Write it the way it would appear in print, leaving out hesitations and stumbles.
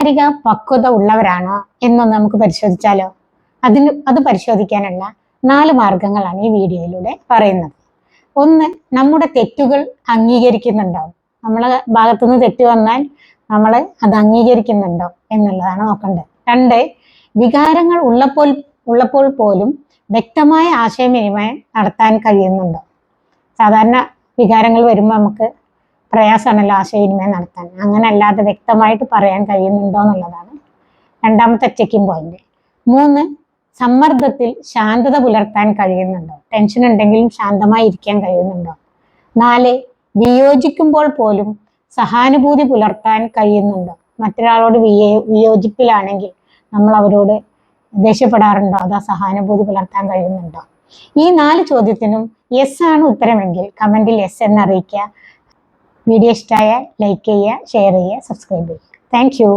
വൈകാരിക പക്വത ഉള്ളവരാണോ എന്നൊന്ന് നമുക്ക് പരിശോധിച്ചാലോ? അത് പരിശോധിക്കാനുള്ള 4 മാർഗങ്ങളാണ് ഈ വീഡിയോയിലൂടെ പറയുന്നത്. ഒന്ന്, നമ്മുടെ തെറ്റുകൾ അംഗീകരിക്കുന്നുണ്ടോ? നമ്മളെ ഭാഗത്തുനിന്ന് തെറ്റ് വന്നാൽ നമ്മൾ അത് അംഗീകരിക്കുന്നുണ്ടോ എന്നുള്ളതാണ് നോക്കേണ്ടത്. 2, വികാരങ്ങൾ ഉള്ളപ്പോൾ പോലും വ്യക്തമായ ആശയവിനിമയം നടത്താൻ കഴിയുന്നുണ്ടോ? സാധാരണ വികാരങ്ങൾ വരുമ്പോൾ നമുക്ക് പ്രയാസമാണല്ലോ ആശയവിനിമയം നടത്താൻ. അങ്ങനെ അല്ലാതെ വ്യക്തമായിട്ട് പറയാൻ കഴിയുന്നുണ്ടോ എന്നുള്ളതാണ് രണ്ടാമത്തെ ചെക്കിംഗ് പോയിന്റ്. 3, സമ്മർദ്ദത്തിൽ ശാന്തത പുലർത്താൻ കഴിയുന്നുണ്ടോ? ടെൻഷൻ ഉണ്ടെങ്കിലും ശാന്തമായി ഇരിക്കാൻ കഴിയുന്നുണ്ടോ? 4, വിയോജിക്കുമ്പോൾ പോലും സഹാനുഭൂതി പുലർത്താൻ കഴിയുന്നുണ്ടോ? മറ്റൊരാളോട് വിയോജിപ്പിലാണെങ്കിൽ നമ്മൾ അവരോട് ദേഷ്യപ്പെടാറുണ്ടോ? അതോ സഹാനുഭൂതി പുലർത്താൻ കഴിയുന്നുണ്ടോ? ഈ 4 ചോദ്യത്തിനും യെസ് ആണ് ഉത്തരമെങ്കിൽ കമന്റിൽ യെസ് എന്ന് അറിയിക്കുക. വീഡിയോ ഇഷ്ടമായാൽ ലൈക്ക് ചെയ്യുക, ഷെയർ ചെയ്യുക, സബ്സ്ക്രൈബ് ചെയ്യുക. Thank you.